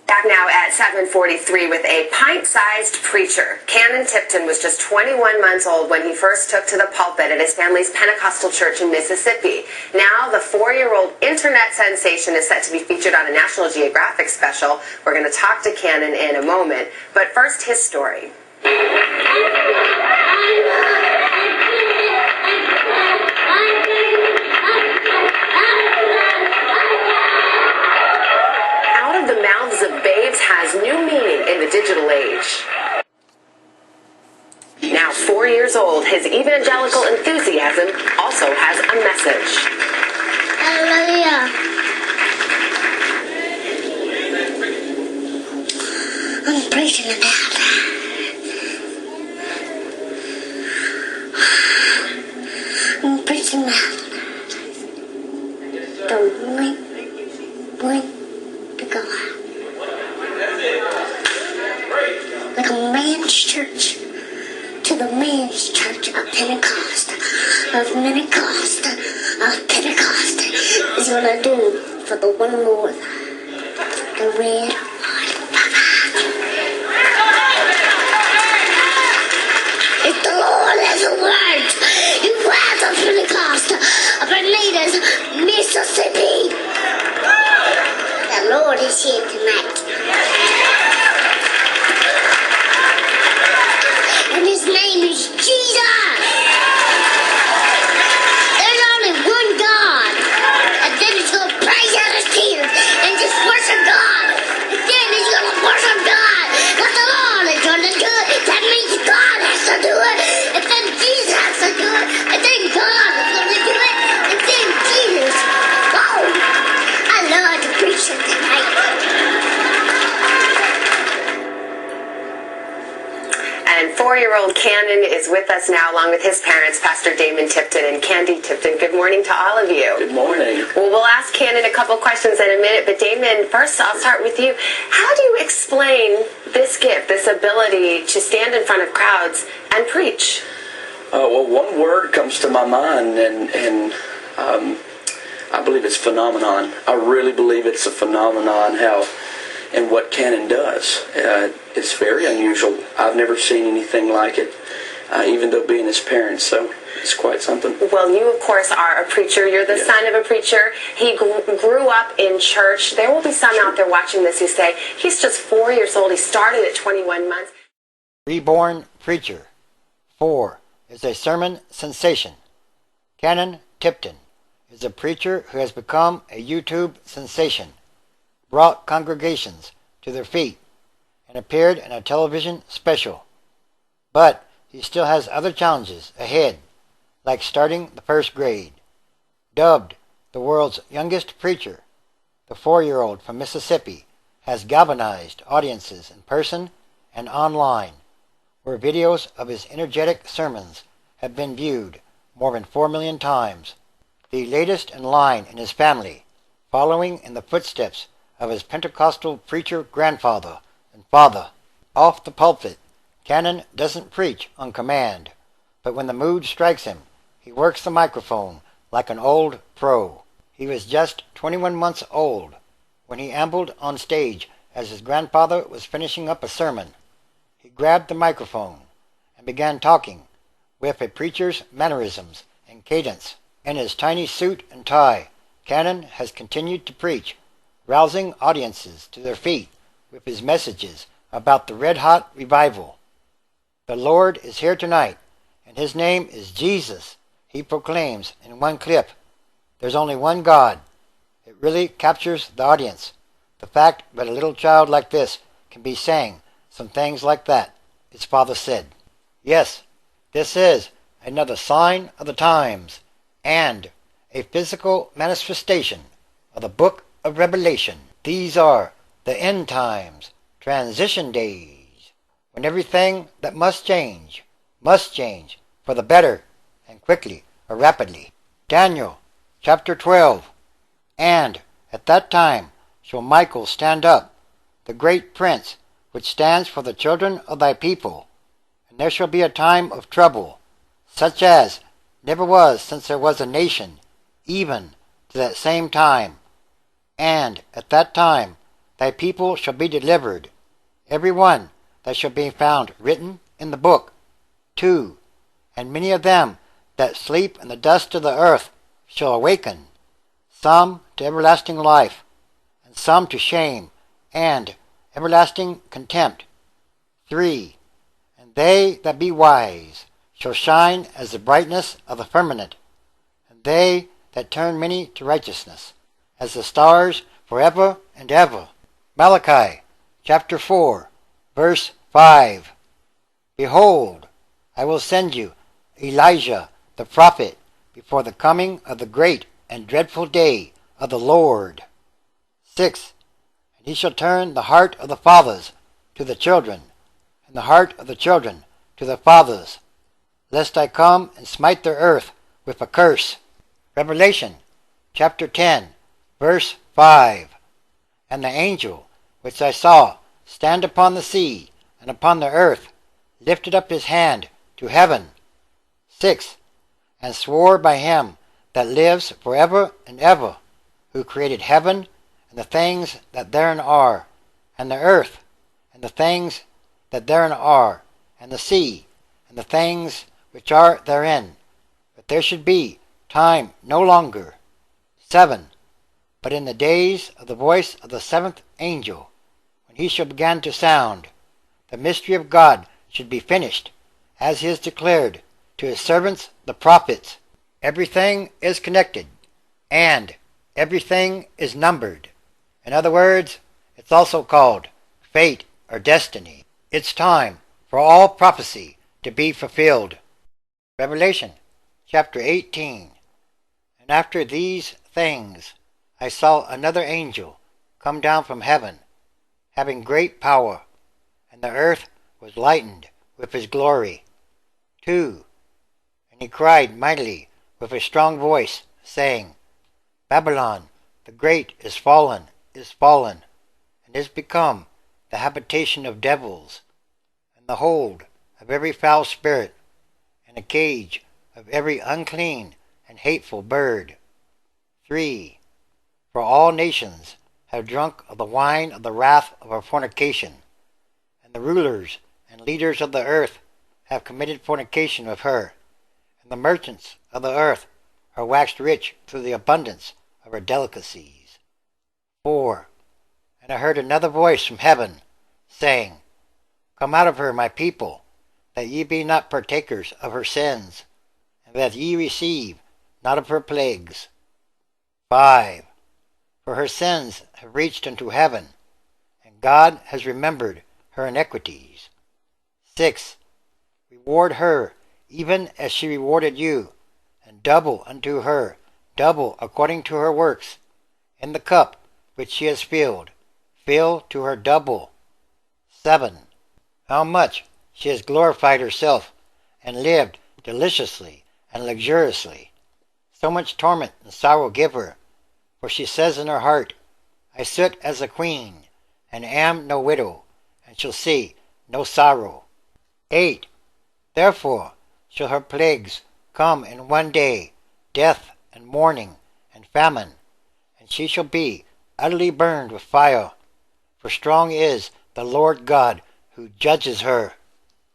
Back now at 7:43 with a pint-sized preacher. Kanon Tipton was just 21 months old when he first took to the pulpit at his family's Pentecostal church in Mississippi. Now the 4-year-old internet sensation is set to be featured on a National Geographic special. We're going to talk to Kanon in a moment, but first his story. The mouths of babes has new meaning in the digital age. Now 4 years old, his evangelical enthusiasm also has a message. Hallelujah. I'm preaching about I'm preaching about the link God. Like a man's church to the man's church of Pentecost, of Pentecost is what I do for the one Lord, the red hot Papa. If the Lord has a word, he grabs a Pentecost of Anita's Mississippi. The Lord is here tonight. And his name is Jesus. There's only one God. And then he's going to praise out his tears and just worship God. And then he's going to worship God. Because the Lord is going to do it. That means God has to do it. And then Jesus has to do it. And then God is going to do it. And then Jesus. Whoa! I love to preach tonight. And 4-year-old Kanon is with us now, along with his parents, Pastor Damon Tipton and Candy Tipton. Good morning to all of you. Good morning. Well, we'll ask Kanon a couple questions in a minute, but Damon, first I'll start with you. How do you explain this gift, this ability to stand in front of crowds and preach? Well, one word comes to my mind, and I believe it's phenomenon. I really believe it's a phenomenon, and what Kanon does. It's very unusual. I've never seen anything like it, even though being his parents, so it's quite something. Well, you, of course, are a preacher. You're the son of a preacher. He grew up in church. There will be some out there watching this who say, he's just 4 years old. He started at 21 months. Reborn preacher. 4 is a sermon sensation. Kanon Tipton is a preacher who has become a YouTube sensation, brought congregations to their feet, and appeared in a television special. But he still has other challenges ahead, like starting the first grade. Dubbed the world's youngest preacher, the 4-year-old from Mississippi has galvanized audiences in person and online, where videos of his energetic sermons have been viewed more than 4 million times. The latest in line in his family, following in the footsteps of his Pentecostal preacher grandfather and father. Off the pulpit, Kanon doesn't preach on command, but when the mood strikes him, he works the microphone like an old pro. He was just 21 months old when he ambled on stage as his grandfather was finishing up a sermon. He grabbed the microphone and began talking with a preacher's mannerisms and cadence. In his tiny suit and tie, Kanon has continued to preach, rousing audiences to their feet with his messages about the red-hot revival. The Lord is here tonight, and his name is Jesus, he proclaims in one clip. There's only one God. It really captures the audience. The fact that a little child like this can be saying some things like that, his father said. Yes, this is another sign of the times, and a physical manifestation of the book of Revelation. These are the end times, transition days, when everything that must change for the better, and quickly or rapidly. Daniel chapter 12. And at that time shall Michael stand up, the great prince, which stands for the children of thy people. And there shall be a time of trouble, such as never was since there was a nation, even to that same time. And at that time thy people shall be delivered, every one that shall be found written in the book. 2. And many of them that sleep in the dust of the earth shall awaken, some to everlasting life, and some to shame and everlasting contempt. 3. And they that be wise shall shine as the brightness of the firmament, and they that turn many to righteousness, as the stars forever and ever. Malachi chapter 4, verse 5. Behold, I will send you Elijah the prophet before the coming of the great and dreadful day of the Lord. 6. And he shall turn the heart of the fathers to the children, and the heart of the children to the fathers, lest I come and smite the earth with a curse. Revelation chapter 10, verse 5. And the angel which I saw stand upon the sea and upon the earth lifted up his hand to heaven. 6. And swore by him that lives forever and ever, who created heaven and the things that therein are, and the earth and the things that therein are, and the sea and the things which are therein, that there should be time no longer. 7. But in the days of the voice of the seventh angel, when he shall begin to sound, the mystery of God should be finished, as he has declared to his servants the prophets. Everything is connected, and everything is numbered. In other words, it's also called fate or destiny. It's time for all prophecy to be fulfilled. Revelation chapter 18. And after these things I saw another angel come down from heaven, having great power, and the earth was lightened with his glory. 2. And he cried mightily with a strong voice, saying, Babylon the great is fallen, and is become the habitation of devils, and the hold of every foul spirit, and a cage of every unclean and hateful bird. 3. For all nations have drunk of the wine of the wrath of her fornication, and the rulers and leaders of the earth have committed fornication with her, and the merchants of the earth are waxed rich through the abundance of her delicacies. 4. And I heard another voice from heaven, saying, Come out of her, my people, that ye be not partakers of her sins, and that ye receive not of her plagues. 5. For her sins have reached unto heaven, and God has remembered her iniquities. 6. Reward her even as she rewarded you, and double unto her, double according to her works. In the cup which she has filled, fill to her double. 7. How much she has glorified herself, and lived deliciously and luxuriously. So much torment and sorrow give her, for she says in her heart, I sit as a queen, and am no widow, and shall see no sorrow. 8. Therefore shall her plagues come in one day, death and mourning and famine, and she shall be utterly burned with fire, for strong is the Lord God who judges her.